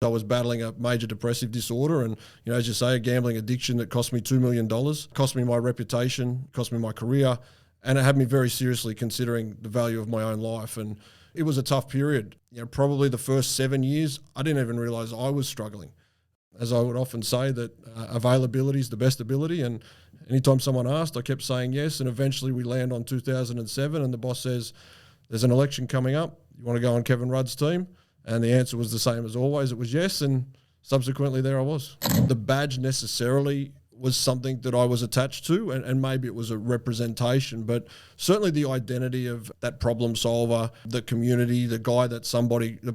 I was battling a major depressive disorder and, as you say, a gambling addiction that cost me $2 million, cost me my reputation, cost me my career, and it had me very seriously considering the value of my own life. And it was a tough period. Probably the first 7 years, I didn't even realise I was struggling. As I would often say, that availability is the best ability, and anytime someone asked, I kept saying yes, and eventually we land on 2007 and the boss says, there's an election coming up, you want to go on Kevin Rudd's team? And the answer was the same as always. It was yes, and subsequently there I was. The badge necessarily was something that I was attached to, and maybe it was a representation, but certainly the identity of that problem solver, the community, the guy that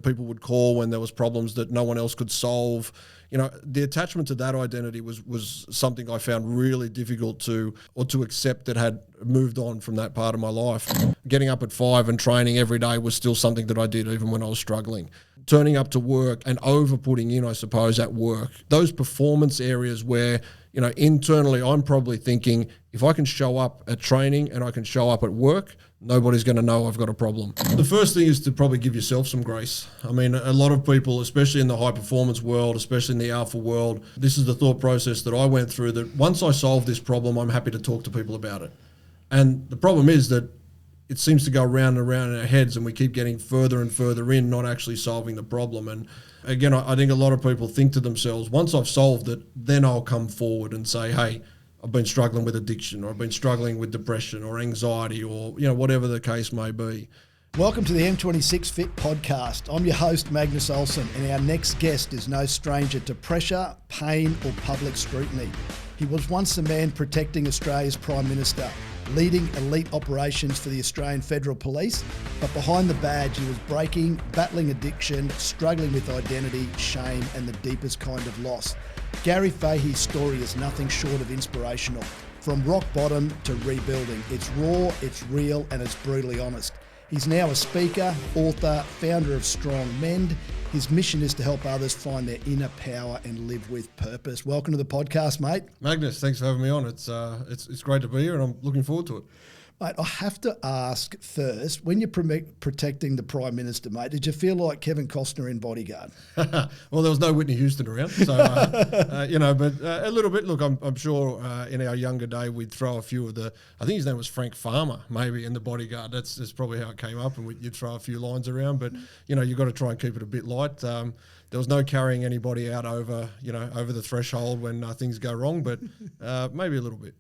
people would call when there was problems that no one else could solve. The attachment to that identity was something I found really difficult to accept that had moved on from that part of my life. Getting up at 5 and training every day was still something that I did even when I was struggling. Turning up to work and over-putting in, I suppose, at work. Those performance areas where, internally I'm probably thinking, if I can show up at training and I can show up at work, nobody's going to know I've got a problem. The first thing is to probably give yourself some grace. I mean, a lot of people, especially in the high performance world, especially in the alpha world, this is the thought process that I went through, that once I solve this problem, I'm happy to talk to people about it. And the problem is that it seems to go round and round in our heads and we keep getting further and further in, not actually solving the problem. And again, I think a lot of people think to themselves, once I've solved it, then I'll come forward and say, hey, I've been struggling with addiction, or I've been struggling with depression or anxiety, or whatever the case may be. Welcome to the M26 Fit podcast. I'm your host, Magnus Olsen, and our next guest is no stranger to pressure, pain, or public scrutiny. He was once the man protecting Australia's Prime Minister, leading elite operations for the Australian Federal Police, but behind the badge he was breaking, battling addiction, struggling with identity, shame, and the deepest kind of loss. Gary Fahey's story is nothing short of inspirational. From rock bottom to rebuilding, it's raw, it's real, and it's brutally honest. He's now a speaker, author, founder of Strong Mend. His mission is to help others find their inner power and live with purpose. Welcome to the podcast, mate. Magnus, thanks for having me on. It's great to be here and I'm looking forward to it. Mate, I have to ask first, when you're protecting the Prime Minister, mate, did you feel like Kevin Costner in Bodyguard? Well, there was no Whitney Houston around, so, but a little bit. Look, I'm sure in our younger day we'd throw a few of I think his name was Frank Farmer, maybe, in the Bodyguard. That's probably how it came up, and you'd throw a few lines around, but, you've got to try and keep it a bit light. There was no carrying anybody out over the threshold when things go wrong, but maybe a little bit.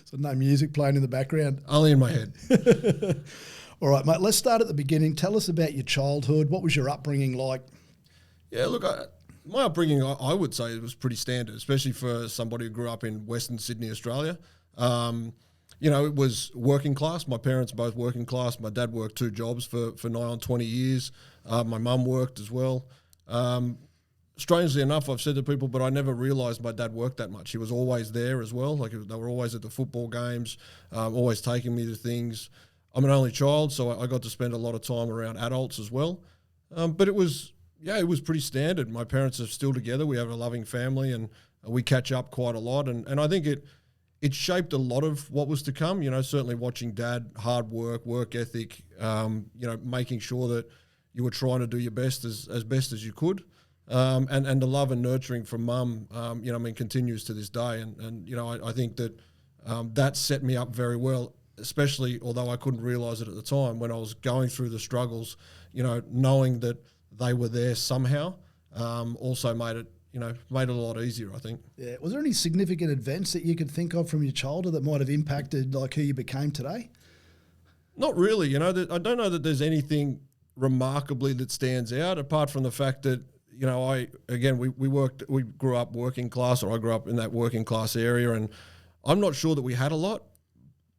So no music playing in the background? Only in my head. All right, mate, let's start at the beginning. Tell us about your childhood. What was your upbringing like? Yeah, look, my upbringing, I would say it was pretty standard, especially for somebody who grew up in Western Sydney, Australia. It was working class. My parents both working class. My dad worked 2 jobs for nigh on 20 years. My mum worked as well. Strangely enough, I've said to people, but I never realised my dad worked that much. He was always there as well. Like, they were always at the football games, always taking me to things. I'm an only child, so I got to spend a lot of time around adults as well. But it was pretty standard. My parents are still together. We have a loving family, and we catch up quite a lot. And I think it shaped a lot of what was to come. Certainly watching Dad, hard work ethic, making sure that you were trying to do your best as best as you could. And the love and nurturing from Mum, continues to this day. And I think that that set me up very well, especially, although I couldn't realise it at the time, when I was going through the struggles, knowing that they were there somehow, also made it a lot easier, I think. Yeah. Was there any significant events that you could think of from your childhood that might have impacted like who you became today? Not really. I don't know that there's anything remarkably that stands out, apart from the fact that, we grew up working class, or I grew up in that working class area, and I'm not sure that we had a lot,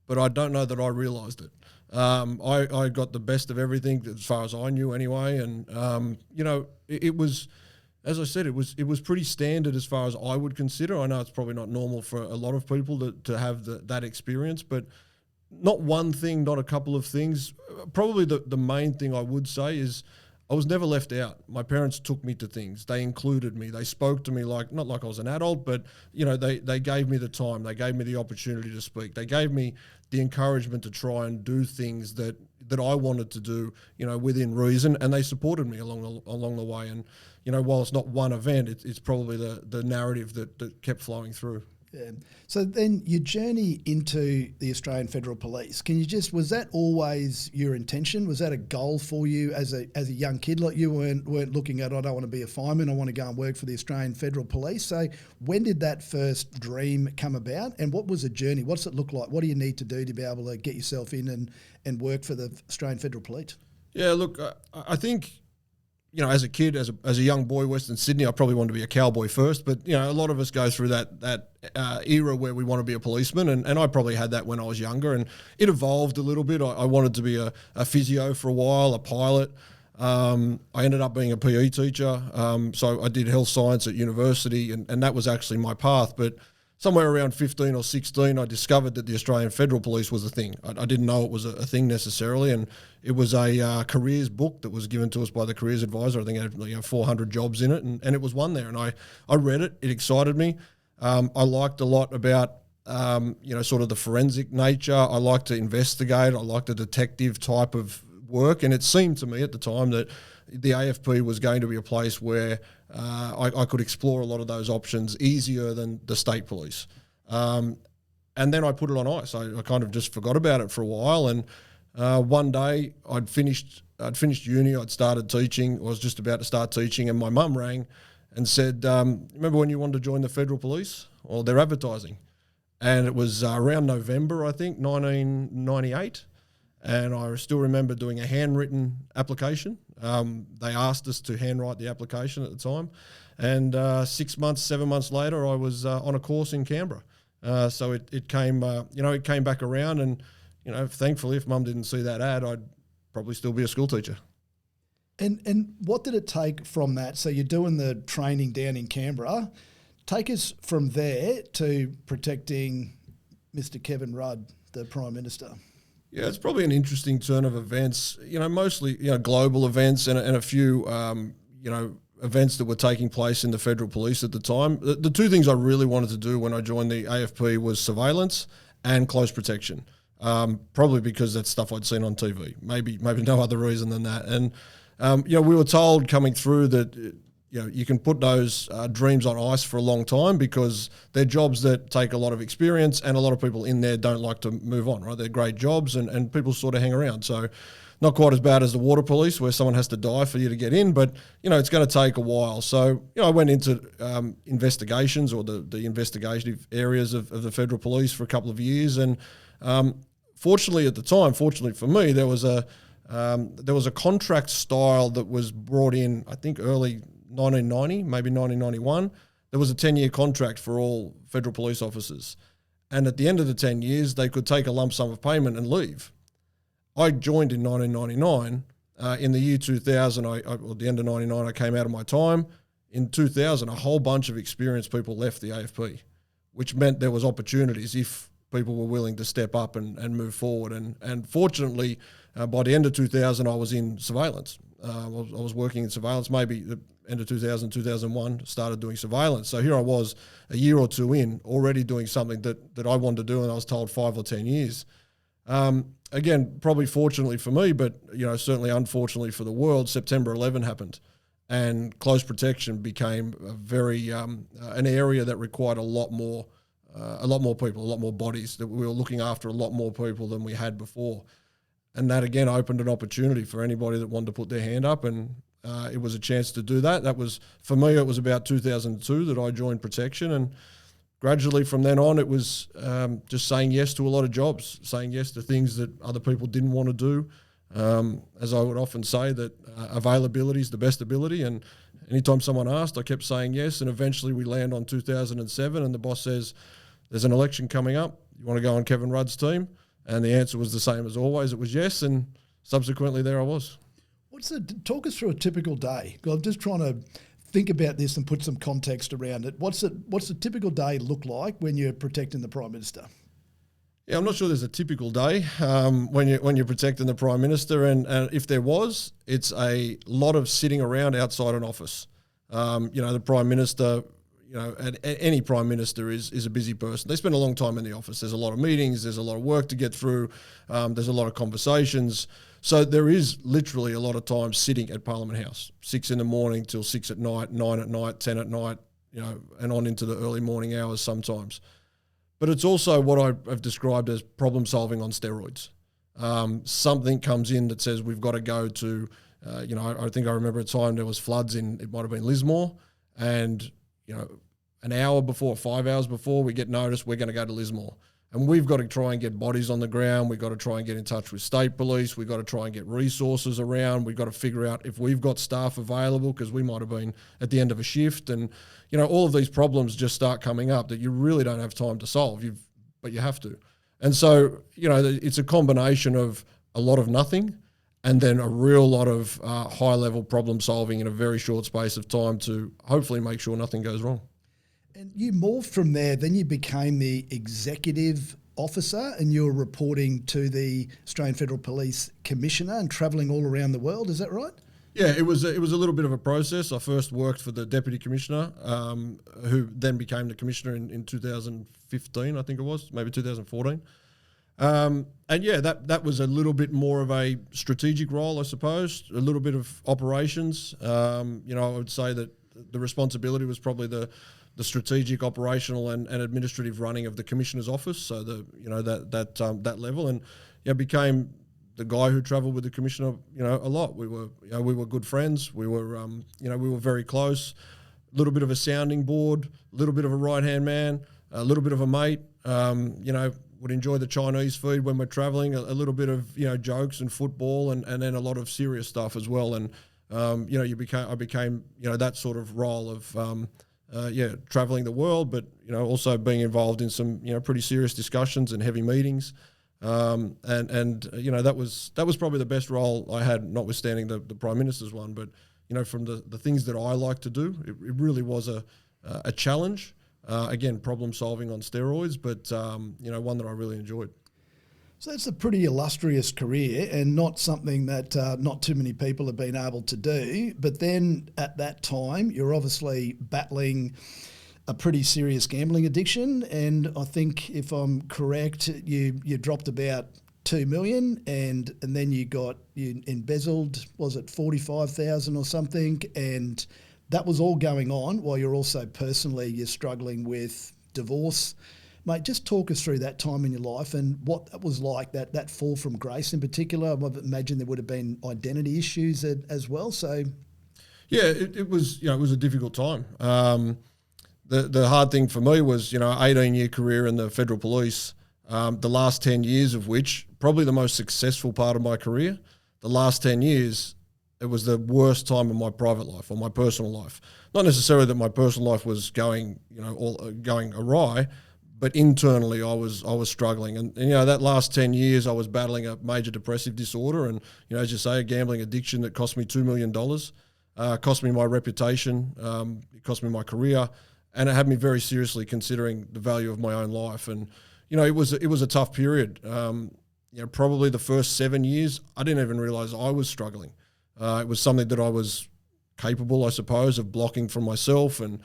but I don't know that I realised it. I got the best of everything as far as I knew anyway, and it was, as I said, it was pretty standard as far as I would consider. I know it's probably not normal for a lot of people to have that experience, but not one thing, not a couple of things. Probably the main thing I would say is, I was never left out. My parents took me to things. They included me. They spoke to me not like I was an adult, but they gave me the time. They gave me the opportunity to speak. They gave me the encouragement to try and do things that I wanted to do, within reason, and they supported me along the way. And while it's not one event, it's probably the narrative that kept flowing through. Yeah. So then your journey into the Australian Federal Police, was that always your intention? Was that a goal for you as a young kid? Like you weren't looking at, I don't want to be a fireman, I want to go and work for the Australian Federal Police. So when did that first dream come about, and what was the journey? What's it look like? What do you need to do to be able to get yourself in and work for the Australian Federal Police? Yeah, look, I think, as a kid, as a young boy, Western Sydney, I probably wanted to be a cowboy first. But, a lot of us go through that era where we want to be a policeman. And I probably had that when I was younger. And it evolved a little bit. I wanted to be a physio for a while, a pilot. I ended up being a PE teacher. So I did health science at university. And that was actually my path. But somewhere around 15 or 16, I discovered that the Australian Federal Police was a thing. I didn't know it was a thing necessarily, and it was a careers book that was given to us by the careers advisor. I think it had 400 jobs in it, and it was one there. And I read it. It excited me. I liked a lot about, sort of the forensic nature. I liked to investigate. I liked the detective type of work, and it seemed to me at the time that the AFP was going to be a place where I could explore a lot of those options easier than the state police. And then I put it on ice. I kind of just forgot about it for a while. And one day I'd finished uni. I'd started teaching. I was just about to start teaching, and my mum rang and said, remember when you wanted to join the Federal Police? Well, they're advertising. And it was around November, I think, 1998. And I still remember doing a handwritten application. They asked us to handwrite the application at the time. And 7 months later, I was on a course in Canberra. So it came back around. And, thankfully, if Mum didn't see that ad, I'd probably still be a school teacher. And what did it take from that? So you're doing the training down in Canberra. Take us from there to protecting Mr. Kevin Rudd, the Prime Minister. Yeah, it's probably an interesting turn of events. Mostly global events and a few events that were taking place in the Federal Police at the time. The two things I really wanted to do when I joined the AFP was surveillance and close protection. Probably because that's stuff I'd seen on TV. Maybe no other reason than that. And we were told coming through that you can put those dreams on ice for a long time because they're jobs that take a lot of experience, and a lot of people in there don't like to move on, right? They're great jobs and people sort of hang around. So not quite as bad as the water police where someone has to die for you to get in, but, it's going to take a while. So, I went into investigations or the investigative areas of the Federal Police for a couple of years. And fortunately at the time, fortunately for me, there was a contract style that was brought in, I think, early 1990, maybe 1991. There was a 10-year contract for all federal police officers. And at the end of the 10 years, they could take a lump sum of payment and leave. I joined in 1999. In the year 2000, at the end of 99, I came out of my time. In 2000, a whole bunch of experienced people left the AFP, which meant there was opportunities if people were willing to step up and move forward. And fortunately, by the end of 2000, I was in surveillance. I was working in surveillance, maybe the end of 2000, 2001, started doing surveillance. So here I was a year or two in, already doing something that I wanted to do, and I was told 5 or 10 years. Again, probably fortunately for me, but certainly unfortunately for the world, September 11 happened. And close protection became a very an area that required a lot more people, a lot more bodies, that we were looking after a lot more people than we had before. And that, again, opened an opportunity for anybody that wanted to put their hand up, and it was a chance to do that. That was, for me, it was about 2002 that I joined protection, and gradually from then on, it was just saying yes to a lot of jobs, saying yes to things that other people didn't want to do. As I would often say, that availability is the best ability, and anytime someone asked, I kept saying yes, and eventually we land on 2007, and the boss says, there's an election coming up, you want to go on Kevin Rudd's team? And the answer was the same as always, it was yes, and subsequently there I was. Talk us through a typical day. I'm just trying to think about this and put some context around it. What's a typical day look like when you're protecting the Prime Minister? Yeah, I'm not sure there's a typical day when you're protecting the Prime Minister, and if there was, it's a lot of sitting around outside an office. The Prime Minister, any Prime Minister is a busy person. They spend a long time in the office. There's a lot of meetings. There's a lot of work to get through. There's a lot of conversations. So there is literally a lot of time sitting at Parliament House, 6 a.m. till 6 at night, 9 at night, 10 at night, and on into the early morning hours sometimes. But it's also what I've described as problem solving on steroids. Something comes in that says we've got to go to, I think I remember a time there was floods it might have been Lismore, and, an hour before, 5 hours before we get notice, we're going to go to Lismore. And we've got to try and get bodies on the ground. We've got to try and get in touch with state police. We've got to try and get resources around. We've got to figure out if we've got staff available, because we might have been at the end of a shift. And, all of these problems just start coming up that you really don't have time to solve, but you have to. And so, it's a combination of a lot of nothing and then a real lot of high-level problem solving in a very short space of time to hopefully make sure nothing goes wrong. And you morphed from there, then you became the executive officer and you were reporting to the Australian Federal Police Commissioner and travelling all around the world, is that right? Yeah, it was a little bit of a process. I first worked for the Deputy Commissioner, who then became the Commissioner in 2015, I think it was, maybe 2014. And yeah, that was a little bit more of a strategic role, I suppose, a little bit of operations. I would say that the responsibility was probably the strategic, operational, and administrative running of the Commissioner's office. So that level, and became the guy who travelled with the Commissioner, a lot. We were good friends. We were we were very close. A little bit of a sounding board, a little bit of a right hand man, a little bit of a mate. Would enjoy the Chinese food when we're travelling. A little bit of jokes and football, and then a lot of serious stuff as well. And I became that sort of role of traveling the world, but also being involved in some pretty serious discussions and heavy meetings, and that was probably the best role I had, notwithstanding the Prime Minister's one. But from the things that I like to do, it really was a challenge. Again, problem solving on steroids, but one that I really enjoyed. So that's a pretty illustrious career and not something that not too many people have been able to do. But then at that time, you're obviously battling a pretty serious gambling addiction. And I think, if I'm correct, you dropped about 2 million and then you embezzled, was it 45,000 or something? And that was all going on while you're also you're struggling with divorce. Mate, just talk us through that time in your life and what that was like, that fall from grace in particular. I imagine there would have been identity issues as well. So, yeah, it was a difficult time. The hard thing for me was 18-year career in the Federal Police. The last 10 years of which, probably the most successful part of my career. The last 10 years, it was the worst time of my private life or my personal life. Not necessarily that my personal life was going awry, but internally I was struggling. And that last 10 years I was battling a major depressive disorder and, as you say, a gambling addiction that cost me $2 million, cost me my reputation, it cost me my career, and it had me very seriously considering the value of my own life. And, it was a tough period. Probably the first 7 years, I didn't even realise I was struggling. It was something that I was capable, I suppose, of blocking from myself and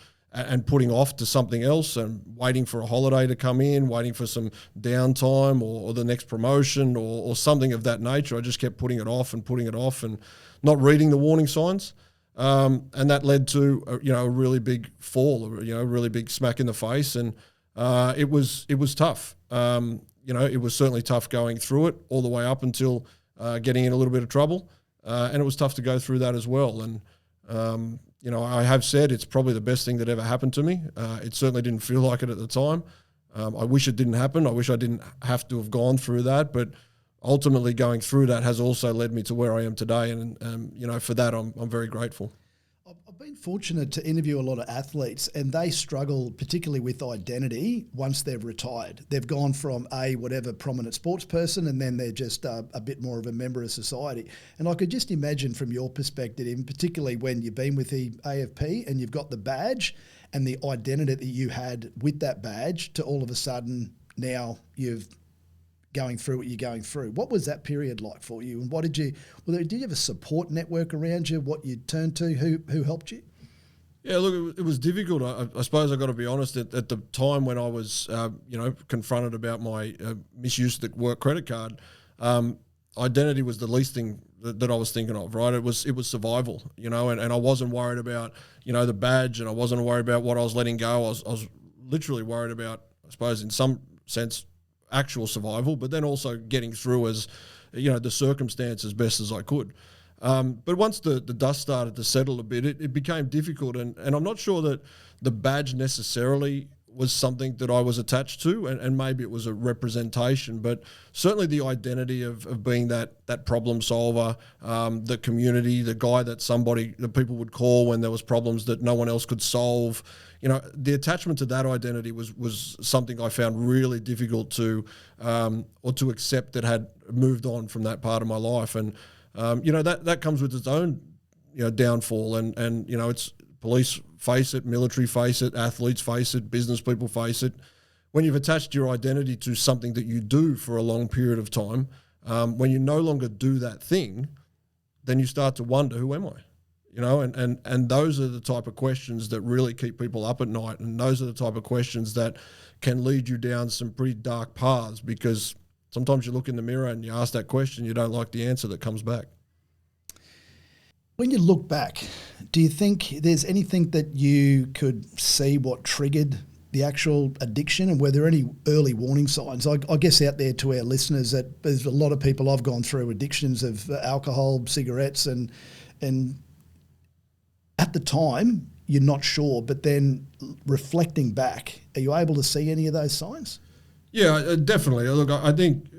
putting off to something else and waiting for a holiday to come in, waiting for some downtime or the next promotion or something of that nature. I just kept putting it off and not reading the warning signs. And that led to a really big fall, a really big smack in the face. And it was tough. It was certainly tough going through it all the way up until getting in a little bit of trouble. And it was tough to go through that as well. And, I have said it's probably the best thing that ever happened to me. It certainly didn't feel like it at the time. I wish it didn't happen. I wish I didn't have to have gone through that. But ultimately going through that has also led me to where I am today. And, for that, I'm very grateful. I've been fortunate to interview a lot of athletes and they struggle particularly with identity once they've retired. They've gone from whatever prominent sports person and then they're just a bit more of a member of society. And I could just imagine from your perspective, in particularly when you've been with the AFP and you've got the badge and the identity that you had with that badge to all of a sudden now you've going through what you're going through. What was that period like for you? And did you have a support network around you? What you turned to? Who helped you? Yeah, look, it was difficult. I suppose I've got to be honest. At the time when I was, confronted about my misuse of the work credit card, identity was the least thing that I was thinking of, right? It was survival, and I wasn't worried about, the badge, and I wasn't worried about what I was letting go. I was literally worried about, I suppose, in some sense, actual survival, but then also getting through as, the circumstance as best as I could. But once the dust started to settle a bit, it became difficult, and I'm not sure that the badge necessarily was something that I was attached to, and maybe it was a representation, but certainly the identity of being that problem solver, the community, the guy that people would call when there was problems that no one else could solve. The attachment to that identity was something I found really difficult to accept that had moved on from that part of my life, and that comes with its own downfall, and it's police face it, military face it, athletes face it, business people face it. When you've attached your identity to something that you do for a long period of time, when you no longer do that thing, then you start to wonder, who am I? And those are the type of questions that really keep people up at night, and those are the type of questions that can lead you down some pretty dark paths, because sometimes you look in the mirror and you ask that question, you don't like the answer that comes back. When you look back, do you think there's anything that you could see what triggered the actual addiction, and were there any early warning signs? I guess out there to our listeners that there's a lot of people I've gone through addictions of alcohol, cigarettes, and at the time you're not sure, but then reflecting back, are you able to see any of those signs? Yeah, definitely. Look, I think,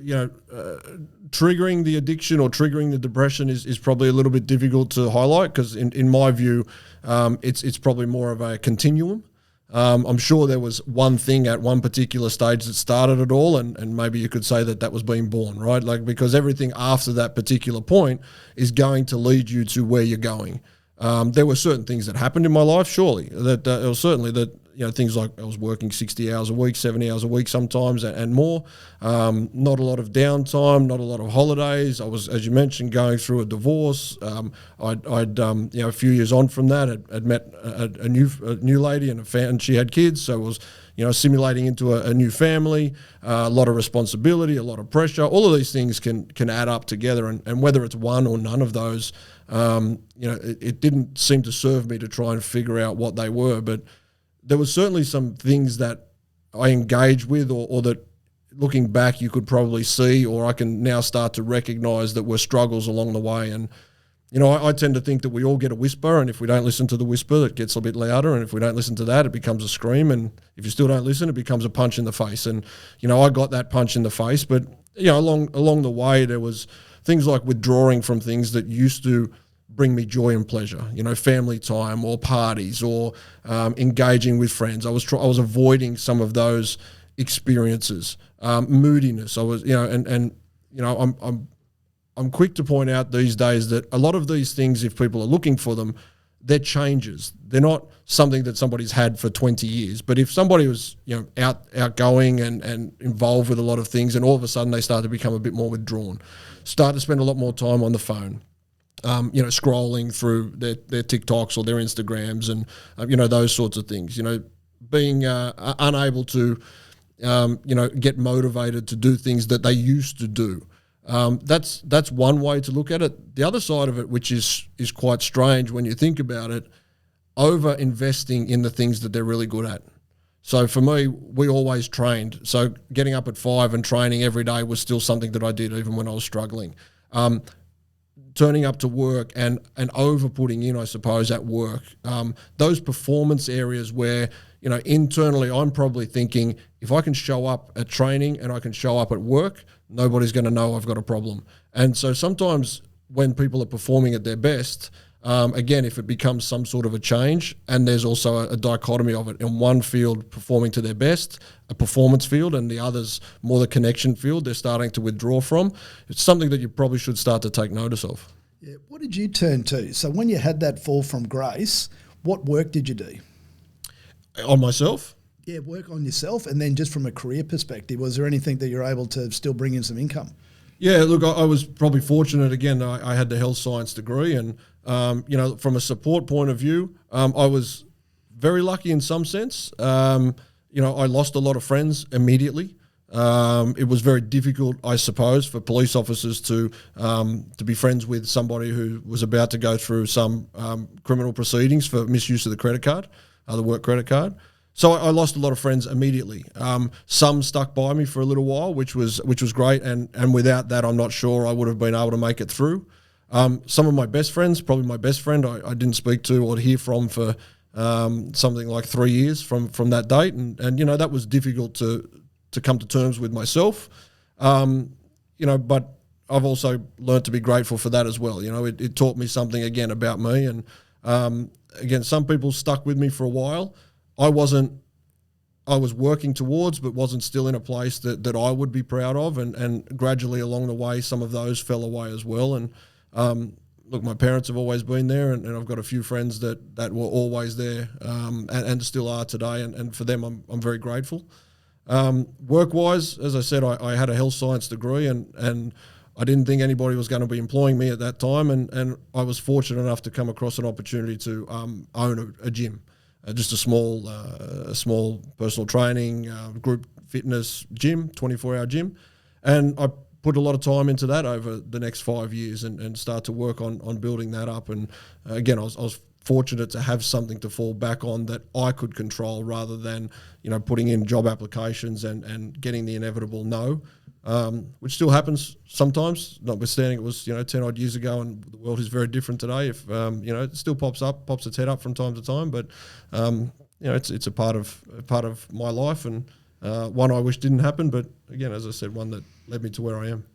triggering the addiction or triggering the depression is probably a little bit difficult to highlight, because in my view, it's probably more of a continuum. I'm sure there was one thing at one particular stage that started it all, and maybe you could say that was being born, right? Because everything after that particular point is going to lead you to where you're going. There were certain things that happened in my life, surely, that it was certainly that, things like I was working 60 hours a week, 70 hours a week sometimes, and more. Not a lot of downtime, not a lot of holidays. I was, as you mentioned, going through a divorce. I'd a few years on from that, I'd met a new lady and she had kids, so it was, simulating into a new family, a lot of responsibility, a lot of pressure. All of these things can add up together, and whether it's one or none of those, it didn't seem to serve me to try and figure out what they were, but there was certainly some things that I engaged with, or that looking back you could probably see, or I can now start to recognise that were struggles along the way. And, I tend to think that we all get a whisper, and if we don't listen to the whisper, it gets a bit louder, and if we don't listen to that, it becomes a scream, and if you still don't listen, it becomes a punch in the face. And, I got that punch in the face, but, along the way there was things like withdrawing from things that used to bring me joy and pleasure, family time or parties or engaging with friends. I was avoiding some of those experiences, moodiness. I was, I'm quick to point out these days that a lot of these things, if people are looking for them, they're changes. They're not something that somebody's had for 20 years. But if somebody was, outgoing and involved with a lot of things, and all of a sudden they start to become a bit more withdrawn, start to spend a lot more time on the phone, scrolling through their TikToks or their Instagrams and, those sorts of things, being unable to, get motivated to do things that they used to do. That's one way to look at it. The other side of it, which is quite strange when you think about it, over investing in the things that they're really good at. So for me, we always trained. So getting up at 5 and training every day was still something that I did even when I was struggling. Turning up to work and over putting in, I suppose, at work. Those performance areas where, internally I'm probably thinking, if I can show up at training and I can show up at work, nobody's going to know I've got a problem. And so sometimes when people are performing at their best, again, if it becomes some sort of a change, and there's also a dichotomy of it, in one field performing to their best, a performance field, and the other's more the connection field, they're starting to withdraw from, it's something that you probably should start to take notice of. Yeah. What did you turn to? So when you had that fall from grace, what work did you do? On myself? Yeah, work on yourself, and then just from a career perspective, was there anything that you're able to still bring in some income? Yeah, look, I was probably fortunate. Again, I had the health science degree, and from a support point of view, I was very lucky in some sense. I lost a lot of friends immediately. It was very difficult, I suppose, for police officers to be friends with somebody who was about to go through some criminal proceedings for misuse of the credit card, the work credit card. So I lost a lot of friends immediately. Some stuck by me for a little while, which was great, and without that, I'm not sure I would have been able to make it through. Some of my best friends, probably my best friend, I didn't speak to or hear from for something like 3 years from that date, and that was difficult to come to terms with myself. But I've also learned to be grateful for that as well. It taught me something again about me, and again, some people stuck with me for a while. I was working towards, but wasn't still in a place that I would be proud of, and gradually along the way, some of those fell away as well. And look, my parents have always been there, and I've got a few friends that were always there and still are today, and for them, I'm very grateful. Work-wise, as I said, I had a health science degree, and I didn't think anybody was going to be employing me at that time, and I was fortunate enough to come across an opportunity to own a gym. Just a small personal training, group fitness gym, 24-hour gym. And I put a lot of time into that over the next 5 years and start to work on building that up. And again, I was fortunate to have something to fall back on that I could control rather than, putting in job applications and getting the inevitable no. Which still happens sometimes, notwithstanding it was 10 odd years ago, and the world is very different today. If it still pops its head up from time to time, but it's a part of my life, and one I wish didn't happen. But again, as I said, one that led me to where I am.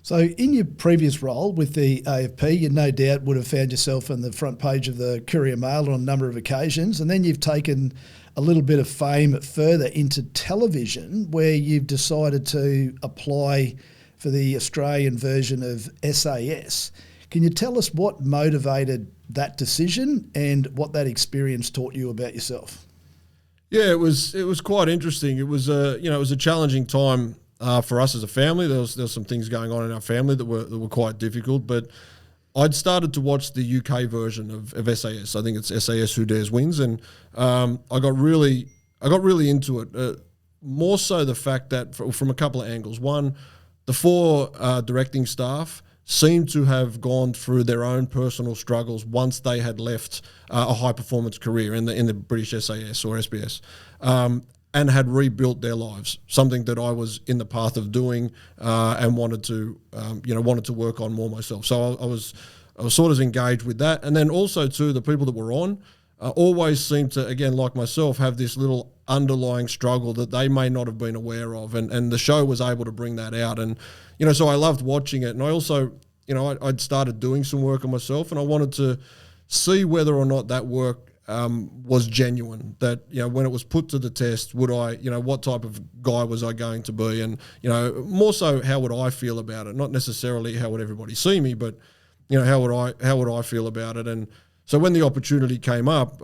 So in your previous role with the AFP, you no doubt would have found yourself on the front page of the Courier Mail on a number of occasions, and then you've taken a little bit of fame further into television, where you've decided to apply for the Australian version of SAS. Can you tell us what motivated that decision and what that experience taught you about yourself? Yeah, it was quite interesting. It was a challenging time for us as a family. There was some things going on in our family that were quite difficult, but I'd started to watch the UK version of SAS. I think it's SAS Who Dares Wins, and I got really into it. More so the fact that from a couple of angles. One, the four directing staff seemed to have gone through their own personal struggles once they had left a high performance career in the British SAS or SBS. And had rebuilt their lives, something that I was in the path of doing and wanted to work on more myself. So I was sort of engaged with that, and then also too the people that were on always seemed to, again, like myself, have this little underlying struggle that they may not have been aware of, and the show was able to bring that out, and so I loved watching it, and I also I'd started doing some work on myself, and I wanted to see whether or not that work was genuine, that when it was put to the test, would I what type of guy was I going to be, and more so how would I feel about it, not necessarily how would everybody see me, but how would I feel about it. And so when the opportunity came up,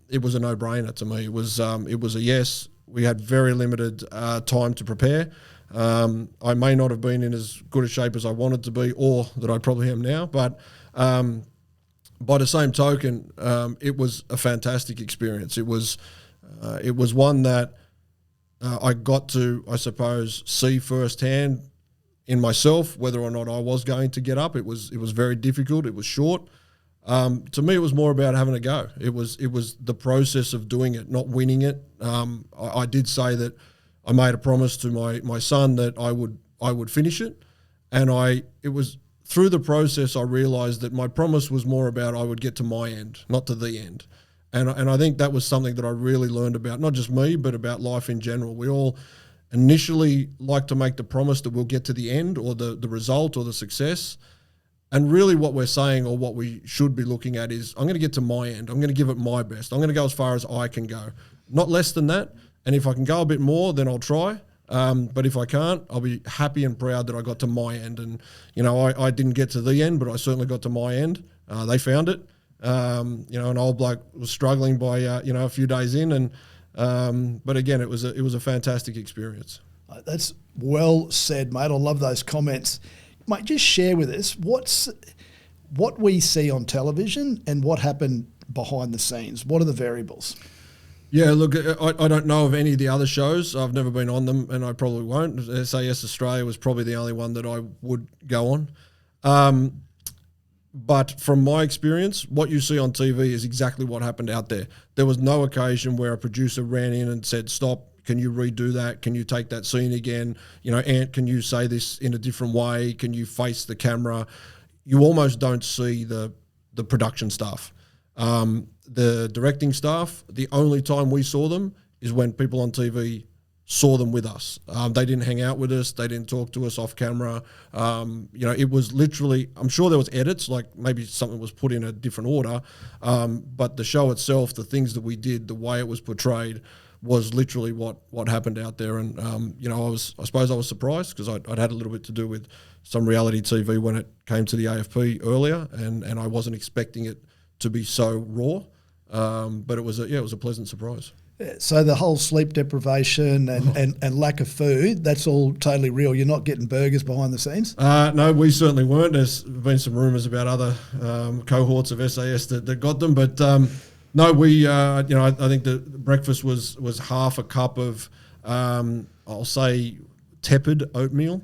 it was a no-brainer to me. It was a yes. We had very limited time to prepare. I may not have been in as good a shape as I wanted to be, or that I probably am now, but by the same token, it was a fantastic experience. It was one that I got to, I suppose, see firsthand in myself whether or not I was going to get up. It was very difficult. It was short. To me, it was more about having a go. It was the process of doing it, not winning it. I did say that I made a promise to my son that I would finish it, and it was. Through the process, I realised that my promise was more about I would get to my end, not to the end. And I think that was something that I really learned about, not just me, but about life in general. We all initially like to make the promise that we'll get to the end or the result or the success. And really what we're saying, or what we should be looking at, is I'm going to get to my end. I'm going to give it my best. I'm going to go as far as I can go, not less than that. And if I can go a bit more, then I'll try. But if I can't, I'll be happy and proud that I got to my end. And, I didn't get to the end, but I certainly got to my end. They found it. An old bloke was struggling by, a few days in. And but again, it was a fantastic experience. That's well said, mate. I love those comments. Mate, just share with us what we see on television and what happened behind the scenes. What are the variables? Yeah, look, I don't know of any of the other shows. I've never been on them, and I probably won't. SAS Australia was probably the only one that I would go on. But from my experience, what you see on TV is exactly what happened out there. There was no occasion where a producer ran in and said, "Stop, can you redo that? Can you take that scene again? You know, Ant, can you say this in a different way? Can you face the camera?" You almost don't see the production staff. The directing staff, the only time we saw them is when people on TV saw them with us. They didn't hang out with us. They didn't talk to us off camera. It was literally, I'm sure there was edits, like maybe something was put in a different order, but the show itself, the things that we did, the way it was portrayed was literally what happened out there. And, I suppose I was surprised because I'd had a little bit to do with some reality TV when it came to the AFP earlier, and I wasn't expecting it to be so raw. But it was a pleasant surprise. So the whole sleep deprivation and lack of food, that's all totally real. You're not getting burgers behind the scenes? No, we certainly weren't. There's been some rumours about other cohorts of SAS that got them. But no, we, I think the breakfast was half a cup of, I'll say, tepid oatmeal.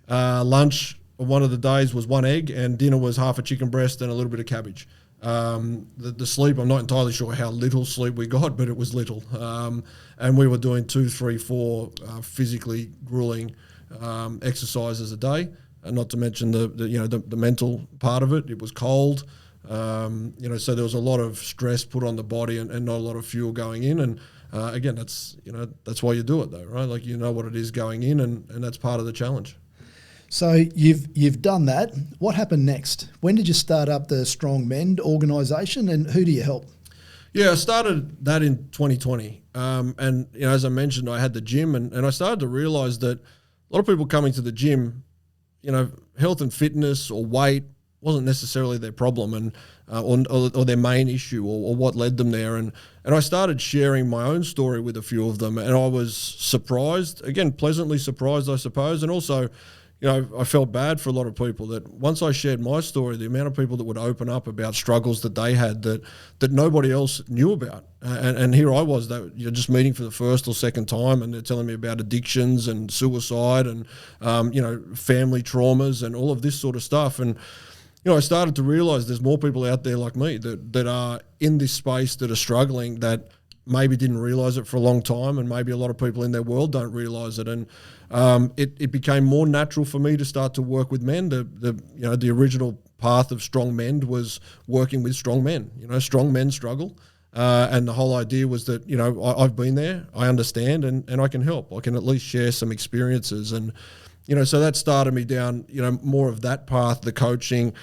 Lunch, one of the days was one egg, and dinner was half a chicken breast and a little bit of cabbage. The sleep, I'm not entirely sure how little sleep we got, but it was little. And we were doing 2, 3, 4 physically grueling exercises a day, and not to mention the mental part of it. It was cold, so there was a lot of stress put on the body and not a lot of fuel going in. And again, that's why you do it though, right? Like, you know what it is going in, and that's part of the challenge. So you've done that. What happened next? When did you start up the Strong Men organisation, and who do you help? Yeah, I started that in 2020. And as I mentioned, I had the gym, and I started to realise that a lot of people coming to the gym, health and fitness or weight wasn't necessarily their problem, and or their main issue, or what led them there. And I started sharing my own story with a few of them, and I was surprised, again, pleasantly surprised, I suppose, and also, I felt bad for a lot of people that once I shared my story, the amount of people that would open up about struggles that they had that nobody else knew about. And here I was, that you're just meeting for the first or second time, and they're telling me about addictions and suicide and, family traumas and all of this sort of stuff. And, I started to realise there's more people out there like me that are in this space that are struggling, that maybe didn't realise it for a long time, and maybe a lot of people in their world don't realise it. And it became more natural for me to start to work with men. The original path of Strong Men was working with strong men. Strong men struggle, and the whole idea was that I've been there, I understand, and I can help. I can at least share some experiences. And so that started me down more of that path, the coaching,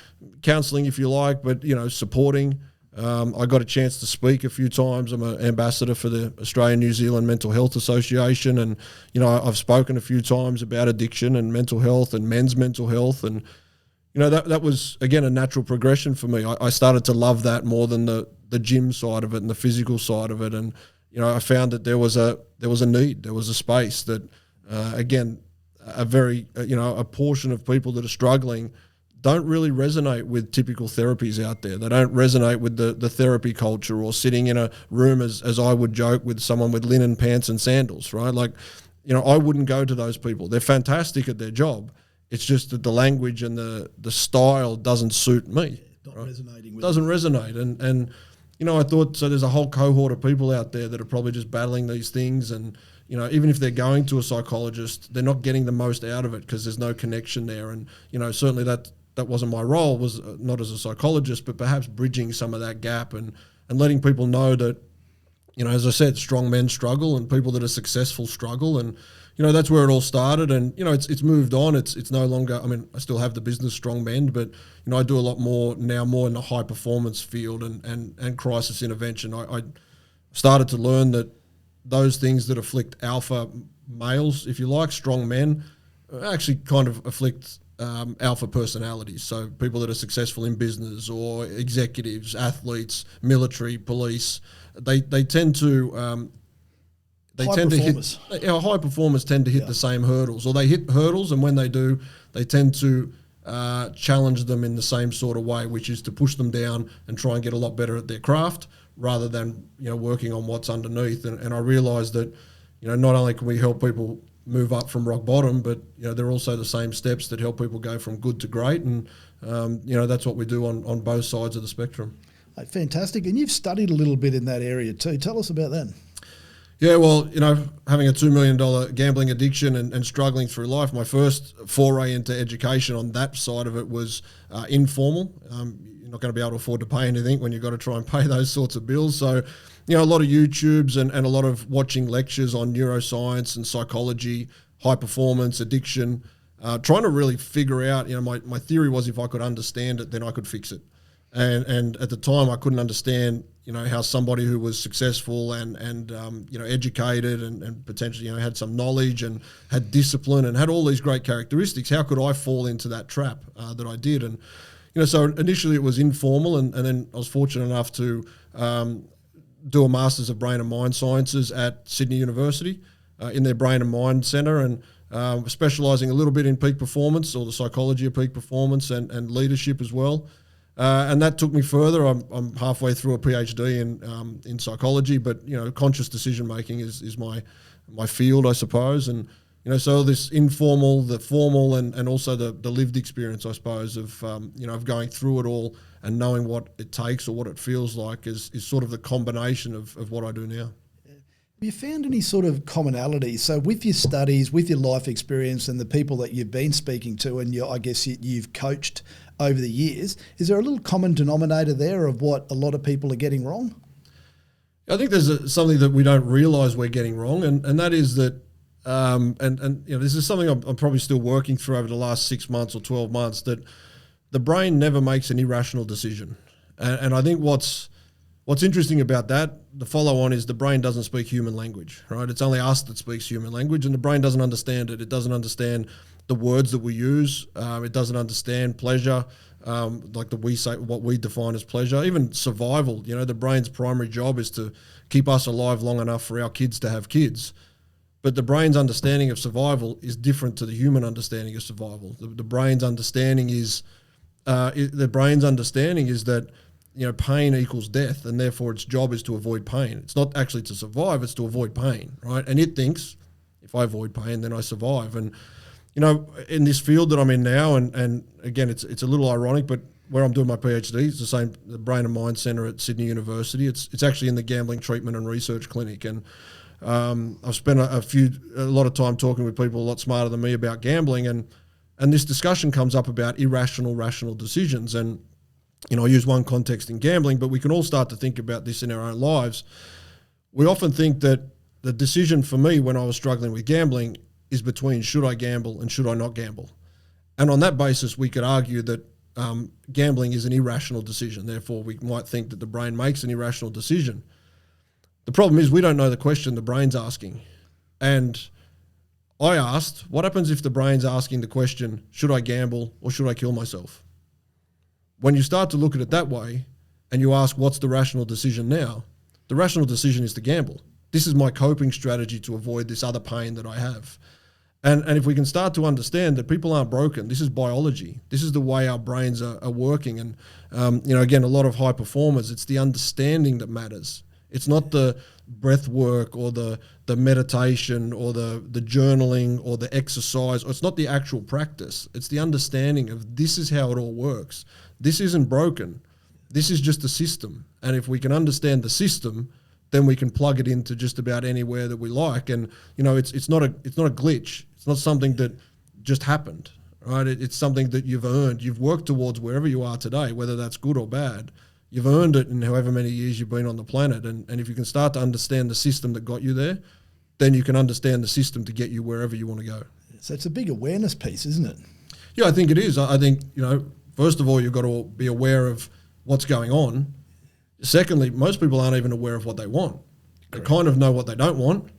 counselling, if you like, but supporting. I got a chance to speak a few times. I'm an ambassador for the Australian-New Zealand Mental Health Association, and I've spoken a few times about addiction and mental health and men's mental health, and that was again a natural progression for me. I started to love that more than the gym side of it and the physical side of it, and I found that there was a need, there was a space that again a portion of people that are struggling don't really resonate with typical therapies out there. They don't resonate with the therapy culture, or sitting in a room, as I would joke, with someone with linen pants and sandals, right? Like, I wouldn't go to those people. They're fantastic at their job. It's just that the language and the style doesn't suit me. Not resonating with doesn't resonate. And I thought, so there's a whole cohort of people out there that are probably just battling these things, and even if they're going to a psychologist, they're not getting the most out of it because there's no connection there. And certainly that wasn't my role, was not as a psychologist, but perhaps bridging some of that gap and letting people know that, as I said, strong men struggle and people that are successful struggle. And, that's where it all started. And, it's moved on. It's no longer, I still have the business Strong Men, but, I do a lot more now, more in the high performance field and crisis intervention. I started to learn that those things that afflict alpha males, if you like, strong men, actually kind of afflict alpha personalities. So people that are successful in business, or executives, athletes, military, police, they tend to high performers tend to hit the same hurdles, or they hit hurdles, and when they do, they tend to challenge them in the same sort of way, which is to push them down and try and get a lot better at their craft, rather than, working on what's underneath. And I realised that, not only can we help people move up from rock bottom, but, they're also the same steps that help people go from good to great. And, that's what we do on both sides of the spectrum. Fantastic. And you've studied a little bit in that area too. Tell us about that. Yeah, well, having a $2 million gambling addiction and struggling through life, my first foray into education on that side of it was informal. You're not going to be able to afford to pay anything when you've got to try and pay those sorts of bills. So, a lot of YouTubes and a lot of watching lectures on neuroscience and psychology, high performance, addiction, trying to really figure out, my theory was if I could understand it, then I could fix it. And at the time, I couldn't understand, how somebody who was successful and educated and potentially, had some knowledge and had discipline and had all these great characteristics, how could I fall into that trap that I did? And, so initially it was informal, and then I was fortunate enough to do a Masters of Brain and Mind Sciences at Sydney University in their Brain and Mind Centre, and specialising a little bit in peak performance, or the psychology of peak performance, and leadership as well. And that took me further. I'm halfway through a PhD in psychology, but conscious decision making is my field, I suppose. And so this informal, the formal, and also the lived experience, I suppose, of of going through it all and knowing what it takes or what it feels like is sort of the combination of what I do now. Have you found any sort of commonality? So with your studies, with your life experience, and the people that you've been speaking to, and I guess you've coached over the years, is there a little common denominator there of what a lot of people are getting wrong? I think there's something that we don't realise we're getting wrong, and that is that, this is something I'm probably still working through over the last 6 months or 12 months, that the brain never makes an irrational decision. And I think what's interesting about that, the follow-on, is the brain doesn't speak human language, right? It's only us that speaks human language, and the brain doesn't understand it. It doesn't understand the words that we use. It doesn't understand pleasure, like we say, what we define as pleasure. Even survival, the brain's primary job is to keep us alive long enough for our kids to have kids. But the brain's understanding of survival is different to the human understanding of survival. The brain's understanding is that pain equals death, and therefore its job is to avoid pain. It's not actually to survive; it's to avoid pain, right? And it thinks, if I avoid pain, then I survive. And in this field that I'm in now, and again, it's a little ironic, but where I'm doing my PhD, it's the Brain and Mind Centre at Sydney University. It's actually in the Gambling Treatment and Research Clinic, and I've spent a lot of time talking with people a lot smarter than me about gambling, and this discussion comes up about rational decisions. And I use one context in gambling, but we can all start to think about this in our own lives. We often think that the decision for me when I was struggling with gambling is between should I gamble and should I not gamble. And on that basis, we could argue that gambling is an irrational decision. Therefore, we might think that the brain makes an irrational decision. The problem is we don't know the question the brain's asking. And I asked, what happens if the brain's asking the question, should I gamble or should I kill myself? When you start to look at it that way and you ask, what's the rational decision now? The rational decision is to gamble. This is my coping strategy to avoid this other pain that I have. And if we can start to understand that people aren't broken, this is biology. This is the way our brains are working. And, again, a lot of high performers, it's the understanding that matters. It's not the breath work or the meditation or the journaling or the exercise. Or it's not the actual practice. It's the understanding of this is how it all works. This isn't broken. This is just a system. And if we can understand the system, then we can plug it into just about anywhere that we like. And, it's not a glitch. It's not something that just happened, right? It's something that you've earned. You've worked towards wherever you are today, whether that's good or bad. You've earned it in however many years you've been on the planet. And if you can start to understand the system that got you there, then you can understand the system to get you wherever you want to go. So it's a big awareness piece, isn't it? Yeah, I think it is. I think, first of all, you've got to be aware of what's going on. Secondly, most people aren't even aware of what they want. They kind of know what they don't want.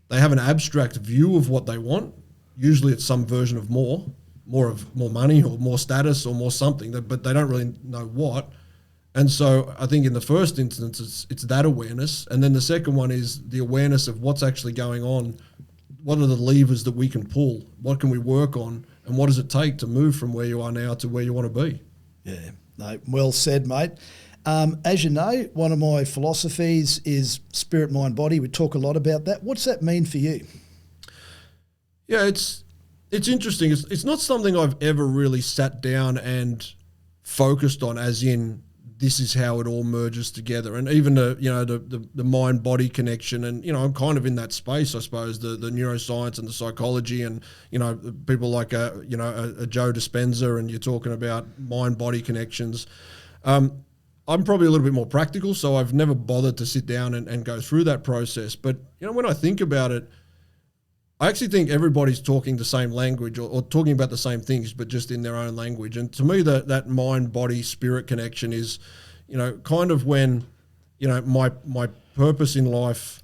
They have an abstract view of what they want. Usually it's some version of more money or more status or more something, but they don't really know what. And so I think in the first instance, it's that awareness. And then the second one is the awareness of what's actually going on. What are the levers that we can pull? What can we work on? And what does it take to move from where you are now to where you want to be? Yeah, no, well said, mate. As you know, one of my philosophies is spirit, mind, body. We talk a lot about that. What's that mean for you? Yeah, it's interesting. It's not something I've ever really sat down and focused on, as in this is how it all merges together. And even the mind body connection, and I'm kind of in that space, I suppose, the neuroscience and the psychology, and people like a Joe Dispenza, and you're talking about mind body connections. I'm probably a little bit more practical, so I've never bothered to sit down and go through that process. But when I think about it, I actually think everybody's talking the same language, or talking about the same things, but just in their own language. And to me, that mind, body, spirit connection is, kind of when, my purpose in life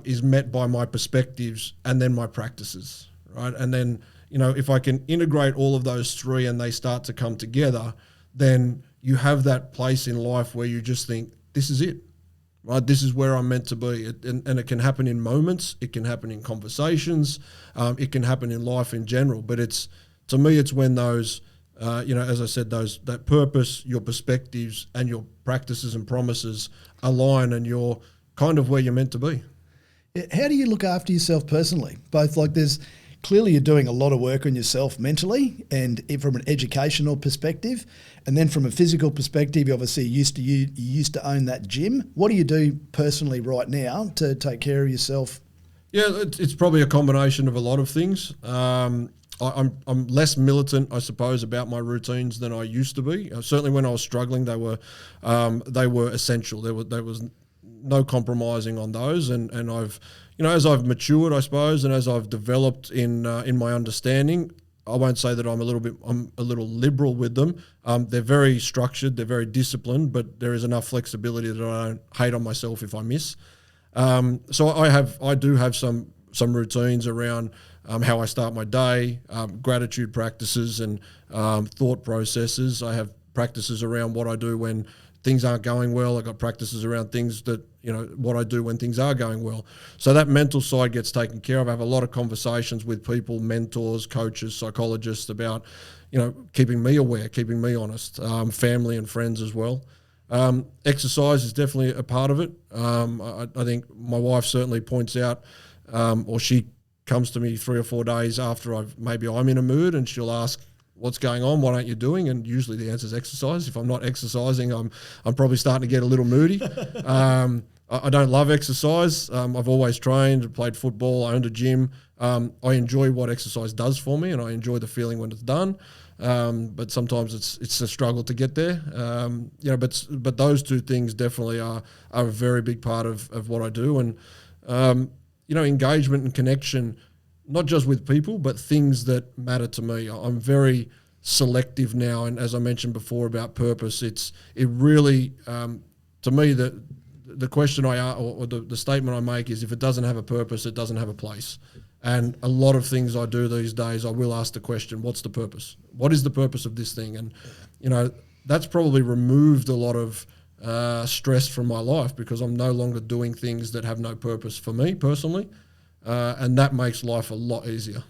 is met by my perspectives and then my practices, right? And then, if I can integrate all of those three and they start to come together, then you have that place in life where you just think, this is it. Right, this is where I'm meant to be, and it can happen in moments. It can happen in conversations. It can happen in life in general. But to me, it's when those, as I said, that purpose, your perspectives, and your practices and promises align, and you're kind of where you're meant to be. How do you look after yourself personally? Both, clearly you're doing a lot of work on yourself mentally and from an educational perspective, and then from a physical perspective, obviously you used to own that gym. What do you do personally right now to take care of yourself? Yeah, it's probably a combination of a lot of things. I'm less militant, I suppose, about my routines than I used to be. Certainly when I was struggling, they were essential. There was no compromising on those, and I've, as I've matured, I suppose, and as I've developed in my understanding, I won't say that I'm a little liberal with them. They're very structured, they're very disciplined, but there is enough flexibility that I don't hate on myself if I miss. So I do have some routines around how I start my day, gratitude practices and thought processes. I have practices around what I do when things aren't going well. I've got practices around things that, what I do when things are going well. So that mental side gets taken care of. I have a lot of conversations with people, mentors, coaches, psychologists about, keeping me aware, keeping me honest, family and friends as well. Exercise is definitely a part of it. I think my wife certainly points out, or she comes to me 3 or 4 days after maybe I'm in a mood, and she'll ask, what's going on? What aren't you doing? And usually the answer is exercise. If I'm not exercising, I'm probably starting to get a little moody. I don't love exercise. I've always trained, played football, I owned a gym. I enjoy what exercise does for me, and I enjoy the feeling when it's done. But sometimes it's a struggle to get there. But those two things definitely are a very big part of what I do. And engagement and connection, not just with people, but things that matter to me. I'm very selective now, and as I mentioned before about purpose, it really, to me, the question or the statement I make is, if it doesn't have a purpose, it doesn't have a place. And a lot of things I do these days, I will ask the question, what's the purpose? What is the purpose of this thing? And, that's probably removed a lot of stress from my life, because I'm no longer doing things that have no purpose for me personally. And that makes life a lot easier.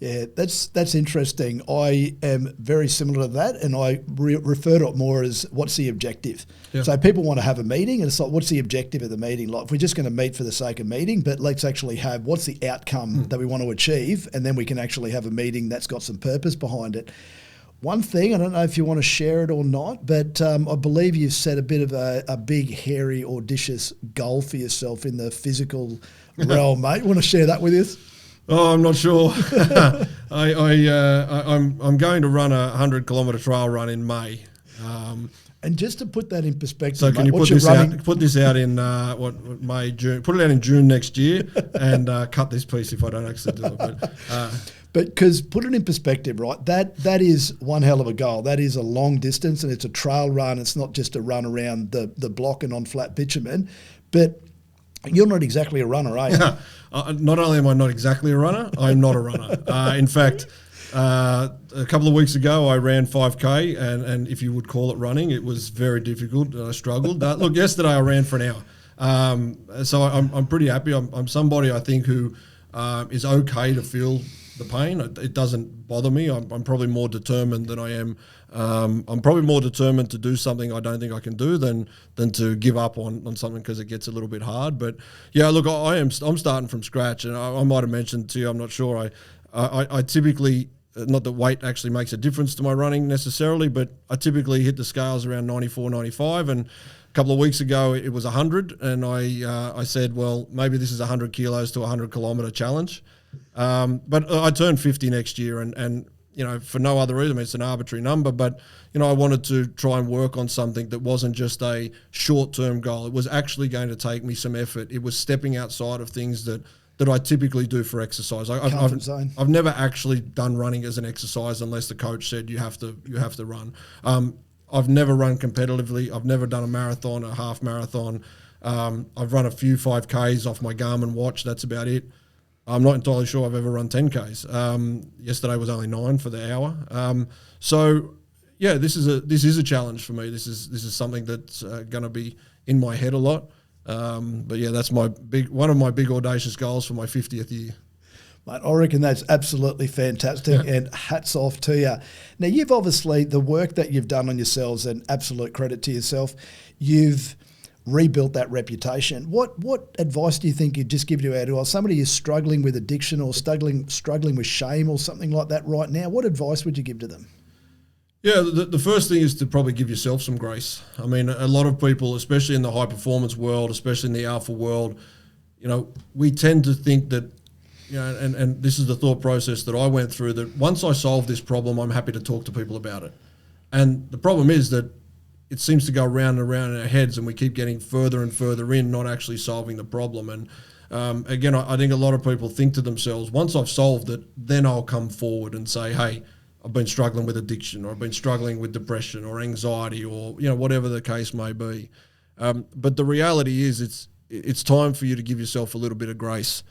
Yeah, that's interesting. I am very similar to that, and I refer to it more as, what's the objective? Yeah. So people want to have a meeting, and it's like, what's the objective of the meeting? Like, if we're just going to meet for the sake of meeting, but let's actually have, what's the outcome that we want to achieve, and then we can actually have a meeting that's got some purpose behind it. One thing, I don't know if you want to share it or not, but I believe you've set a bit of a big, hairy, audacious goal for yourself in the physical realm, mate. Want to share that with us? Oh, I'm not sure. I'm going to run a 100-kilometre trail run in May. And just to put that in perspective, so can you put this out in May, June? Put it out in June next year, and cut this piece if I don't actually do it. But because put it in perspective, right? That is one hell of a goal. That is a long distance, and it's a trail run. It's not just a run around the block and on flat bitumen. But you're not exactly a runner, are you? Not only am I not exactly a runner, I'm not a runner. In fact, a couple of weeks ago, I ran 5K, and if you would call it running, it was very difficult. I struggled. Look, yesterday I ran for an hour. So I'm pretty happy. I'm somebody, I think, who is okay to feel the pain. It doesn't bother me. I'm probably more determined than I am. I'm probably more determined to do something I don't think I can do than to give up on something because it gets a little bit hard. But yeah, look, I'm starting from scratch, and I might have mentioned to you, I'm not sure. I typically, not that weight actually makes a difference to my running necessarily, but I typically hit the scales around 94, 95, and a couple of weeks ago it was 100, and I said, well, maybe this is 100 kilos to 100 kilometre challenge. But I turned 50 next year, and you know, for no other reason. I mean, it's an arbitrary number, but you know, I wanted to try and work on something that wasn't just a short-term goal. It was actually going to take me some effort. It was stepping outside of things that I typically do for exercise. I've never actually done running as an exercise unless the coach said you have to run. I've never run competitively. I've never done a marathon, a half marathon. I've run a few 5Ks off my Garmin watch. That's about it. I'm not entirely sure I've ever run 10Ks. Yesterday was only 9 for the hour. So yeah, this is a challenge for me. This is something that's going to be in my head a lot. But yeah, that's one of my big audacious goals for my 50th year. Mate, I reckon that's absolutely fantastic, and hats off to you. Now, you've obviously, the work that you've done on yourselves, and absolute credit to yourself, you've rebuilt that reputation. What advice do you think you'd just give to somebody who's struggling with addiction or struggling with shame or something like that right now? What advice would you give to them? Yeah, the first thing is to probably give yourself some grace. I mean, a lot of people, especially in the high performance world, especially in the alpha world, you know, we tend to think that, you know, and this is the thought process that I went through, that once I solve this problem, I'm happy to talk to people about it. And the problem is that it seems to go round and around in our heads, and we keep getting further and further in, not actually solving the problem. And again, I think a lot of people think to themselves, once I've solved it, then I'll come forward and say, hey, I've been struggling with addiction, or I've been struggling with depression or anxiety, or you know, whatever the case may be. But the reality is, it's time for you to give yourself a little bit of grace.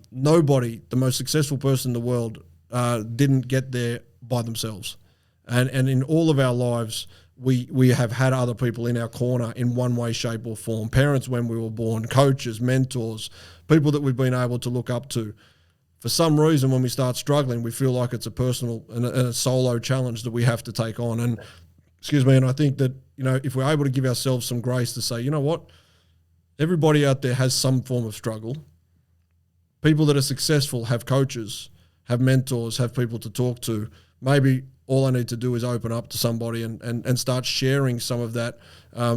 Nobody, the most successful person in the world, didn't get there by themselves. And in all of our lives, we have had other people in our corner in one way, shape or form. Parents when we were born, coaches, mentors, people that we've been able to look up to. For some reason, when we start struggling, we feel like it's a personal and a solo challenge that we have to take on. And and I think that, you know, if we're able to give ourselves some grace to say, you know what, everybody out there has some form of struggle. People that are successful have coaches, have mentors, have people to talk to. Maybe all I need to do is open up to somebody and start sharing some of that,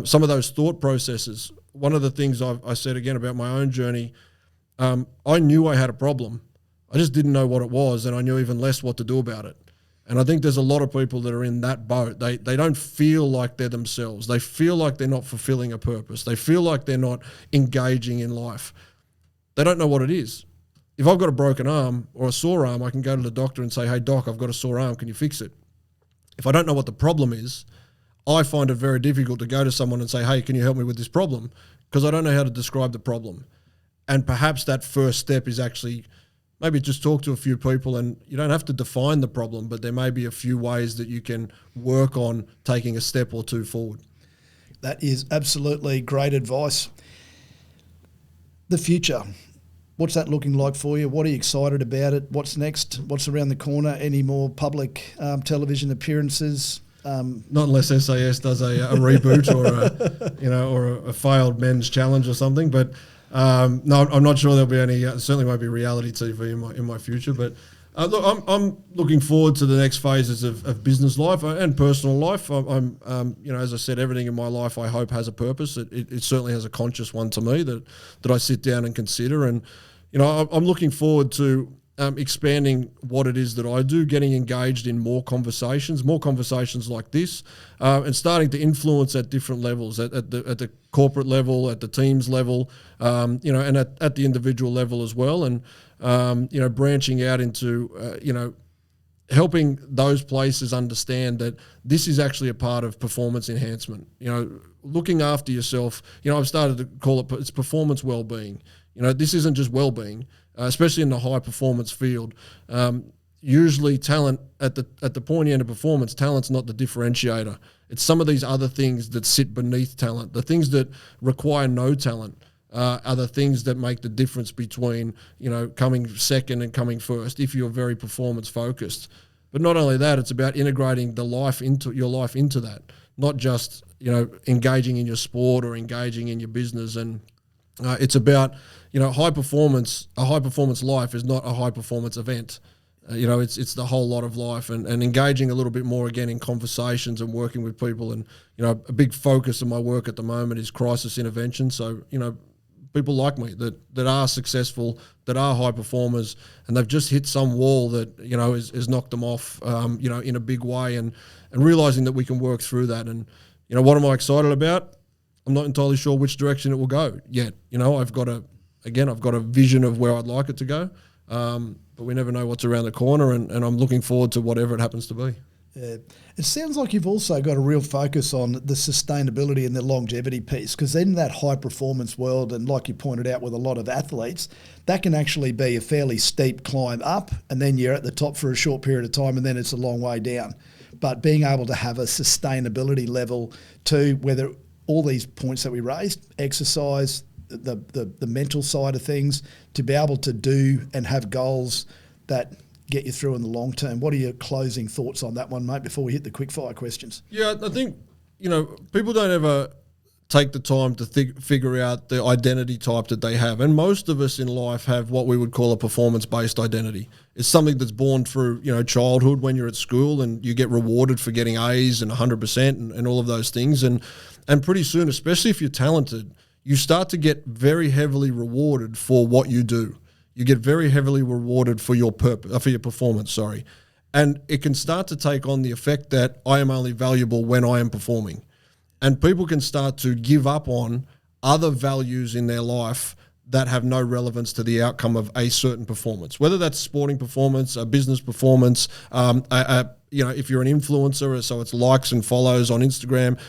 some of those thought processes. One of the things I said again about my own journey, I knew I had a problem. I just didn't know what it was, and I knew even less what to do about it. And I think there's a lot of people that are in that boat. They don't feel like they're themselves. They feel like they're not fulfilling a purpose. They feel like they're not engaging in life. They don't know what it is. If I've got a broken arm or a sore arm, I can go to the doctor and say, hey, doc, I've got a sore arm. Can you fix it? If I don't know what the problem is, I find it very difficult to go to someone and say, hey, can you help me with this problem? Because I don't know how to describe the problem. And perhaps that first step is actually maybe just talk to a few people, and you don't have to define the problem, but there may be a few ways that you can work on taking a step or two forward. That is absolutely great advice. The future, what's that looking like for you? What are you excited about it? What's next? What's around the corner? Any more public television appearances? Not unless SAS does a reboot or a failed men's challenge or something, but no, I'm not sure there'll be any. Certainly won't be reality TV in my future. But look, I'm looking forward to the next phases of business life and personal life. I'm as I said, everything in my life I hope has a purpose. It certainly has a conscious one to me that I sit down and consider. And you know, I'm looking forward to expanding what it is that I do, getting engaged in more conversations like this, and starting to influence at different levels, at the corporate level, at the teams level, and at the individual level as well, and branching out into helping those places understand that this is actually a part of performance enhancement. You know, looking after yourself. You know, I've started to call it's performance wellbeing. You know, this isn't just wellbeing. Especially in the high performance field, usually talent at the pointy end of performance, talent's not the differentiator. It's some of these other things that sit beneath talent, the things that require no talent. are the things that make the difference between, coming second and coming first if you're very performance focused. But not only that, it's about integrating your life into that, not just, engaging in your sport or engaging in your business. And it's about, a high performance life is not a high performance event. It's the whole lot of life, and engaging a little bit more again in conversations and working with people. And, a big focus of my work at the moment is crisis intervention. So, people like me that are successful, that are high performers, and they've just hit some wall that, has knocked them off, in a big way, and realizing that we can work through that. And, what am I excited about? I'm not entirely sure which direction it will go yet. I've got a vision of where I'd like it to go. But we never know what's around the corner, and I'm looking forward to whatever it happens to be. Yeah. It sounds like you've also got a real focus on the sustainability and the longevity piece, because in that high performance world, and like you pointed out with a lot of athletes, that can actually be a fairly steep climb up, and then you're at the top for a short period of time, and then it's a long way down. But being able to have a sustainability level to whether all these points that we raised, exercise, the mental side of things, to be able to do and have goals that get you through in the long term. What are your closing thoughts on that one, mate, before we hit the quick fire questions? Yeah, I think, people don't ever take the time to figure out the identity type that they have. And most of us in life have what we would call a performance-based identity. It's something that's born through, childhood when you're at school and you get rewarded for getting A's and 100% and all of those things. And pretty soon, especially if you're talented, you start to get very heavily rewarded for what you do. You get very heavily rewarded for your performance, and it can start to take on the effect that I am only valuable when I am performing, and people can start to give up on other values in their life that have no relevance to the outcome of a certain performance, whether that's sporting performance, a business performance, if you're an influencer, so it's likes and follows on Instagram.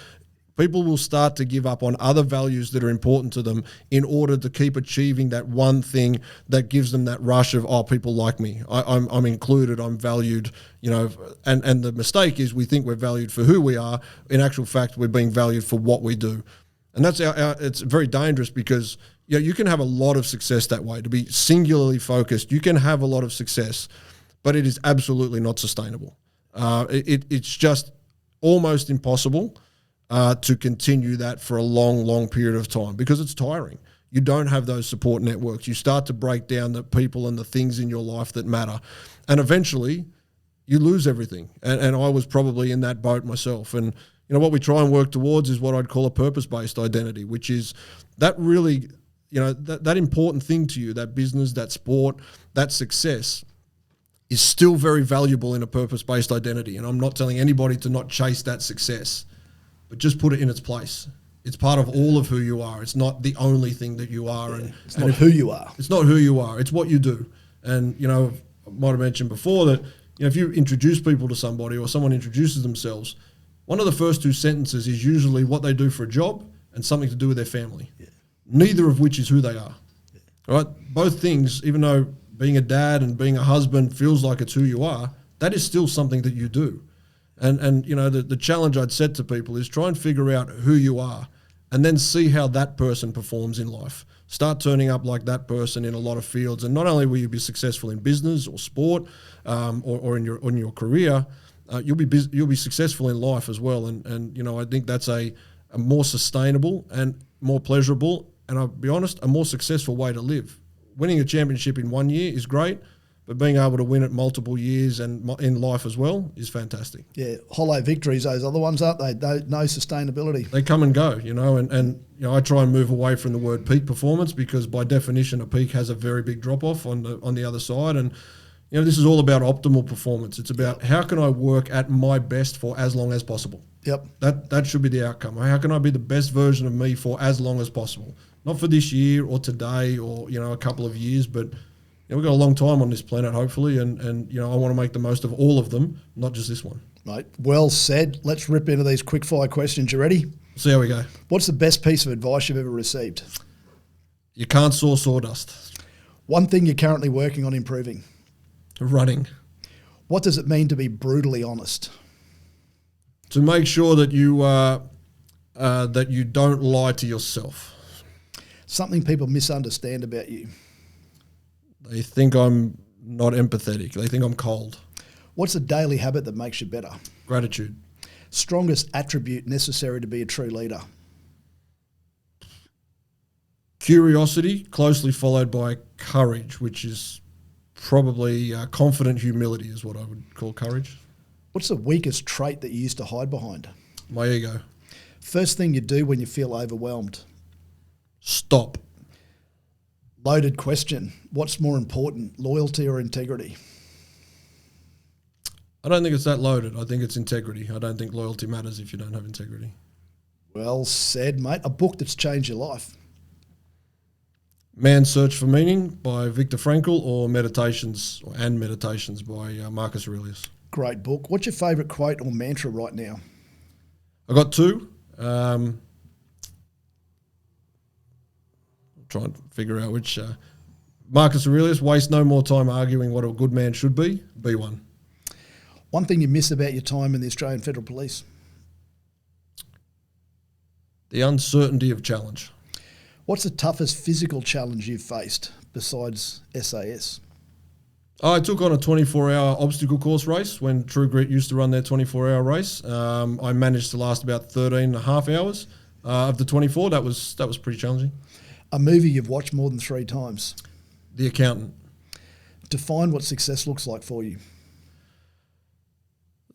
People will start to give up on other values that are important to them in order to keep achieving that one thing that gives them that rush of, oh, people like me, I'm included, I'm valued, and the mistake is we think we're valued for who we are. In actual fact, we're being valued for what we do. And that's it's very dangerous, because you can have a lot of success that way. To be singularly focused, you can have a lot of success, but it is absolutely not sustainable. It's just almost impossible to continue that for a long, long period of time, because it's tiring. You don't have those support networks. You start to break down the people and the things in your life that matter. And eventually you lose everything. And I was probably in that boat myself. And, what we try and work towards is what I'd call a purpose-based identity, which is that really, that important thing to you, that business, that sport, that success is still very valuable in a purpose-based identity. And I'm not telling anybody to not chase that success, but just put it in its place. It's part of all of who you are. It's not the only thing that you are. Yeah, it's not who you are. It's not who you are. It's what you do. And, I might have mentioned before that, if you introduce people to somebody or someone introduces themselves, one of the first two sentences is usually what they do for a job and something to do with their family. Yeah. Neither of which is who they are. Yeah. Right? Both things, even though being a dad and being a husband feels like it's who you are, that is still something that you do. And the challenge I'd set to people is try and figure out who you are and then see how that person performs in life. Start turning up like that person in a lot of fields. And not only will you be successful in business or sport or in your career, you'll be successful in life as well. And I think that's a more sustainable and more pleasurable, and I'll be honest, a more successful way to live. Winning a championship in 1 year is great, but being able to win it multiple years and in life as well is fantastic. Yeah, hollow victories, those other ones, aren't they? No sustainability. They come and go, and I try and move away from the word peak performance, because by definition a peak has a very big drop-off on the other side. And this is all about optimal performance. It's about how can I work at my best for as long as possible. Yep. That should be the outcome. How can I be the best version of me for as long as possible? Not for this year or today or a couple of years, but we've got a long time on this planet, hopefully, and I want to make the most of all of them, not just this one. Right, well said. Let's rip into these quick fire questions. You ready? See how we go. What's the best piece of advice you've ever received? You can't saw sawdust. One thing you're currently working on improving? Running. What does it mean to be brutally honest? To make sure that you don't lie to yourself. Something people misunderstand about you. They think I'm not empathetic. They think I'm cold. What's a daily habit that makes you better? Gratitude. Strongest attribute necessary to be a true leader? Curiosity, closely followed by courage, which is probably confident humility is what I would call courage. What's the weakest trait that you used to hide behind? My ego. First thing you do when you feel overwhelmed? Stop. Loaded question. What's more important, loyalty or integrity? I don't think it's that loaded. I think it's integrity. I don't think loyalty matters if you don't have integrity. Well said, mate. A book that's changed your life? Man's Search for Meaning by Viktor Frankl, or Meditations by Marcus Aurelius. Great book. What's your favourite quote or mantra right now? I got two. I'll try and figure out which. Marcus Aurelius, waste no more time arguing what a good man should be. Be one. One thing you miss about your time in the Australian Federal Police? The uncertainty of challenge. What's the toughest physical challenge you've faced besides SAS? I took on a 24-hour obstacle course race when True Grit used to run their 24-hour race. I managed to last about 13 and a half hours of the 24. That was pretty challenging. A movie you've watched more than 3 times? The Accountant. Define what success looks like for you.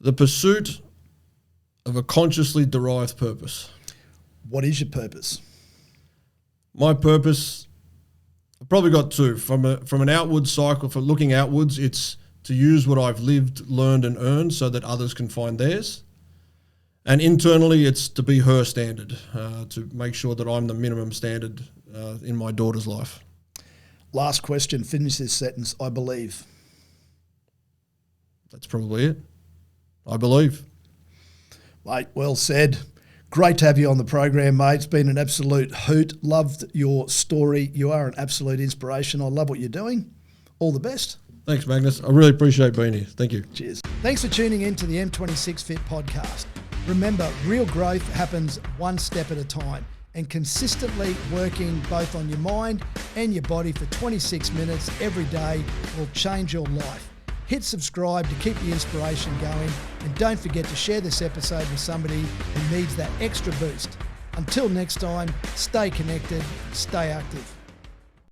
The pursuit of a consciously derived purpose. What is your purpose? My purpose, I've probably got two. From an outward cycle, for looking outwards, it's to use what I've lived, learned and earned so that others can find theirs. And internally, it's to be her standard, to make sure that I'm the minimum standard in my daughter's life. Last question, finish this sentence, I believe. That's probably it. I believe. Mate, well said. Great to have you on the program, mate. It's been an absolute hoot. Loved your story. You are an absolute inspiration. I love what you're doing. All the best. Thanks, Magnus. I really appreciate being here. Thank you. Cheers. Thanks for tuning in to the M26 Fit podcast. Remember, real growth happens one step at a time, and consistently working both on your mind and your body for 26 minutes every day will change your life. Hit subscribe to keep the inspiration going, and don't forget to share this episode with somebody who needs that extra boost. Until next time, stay connected, stay active.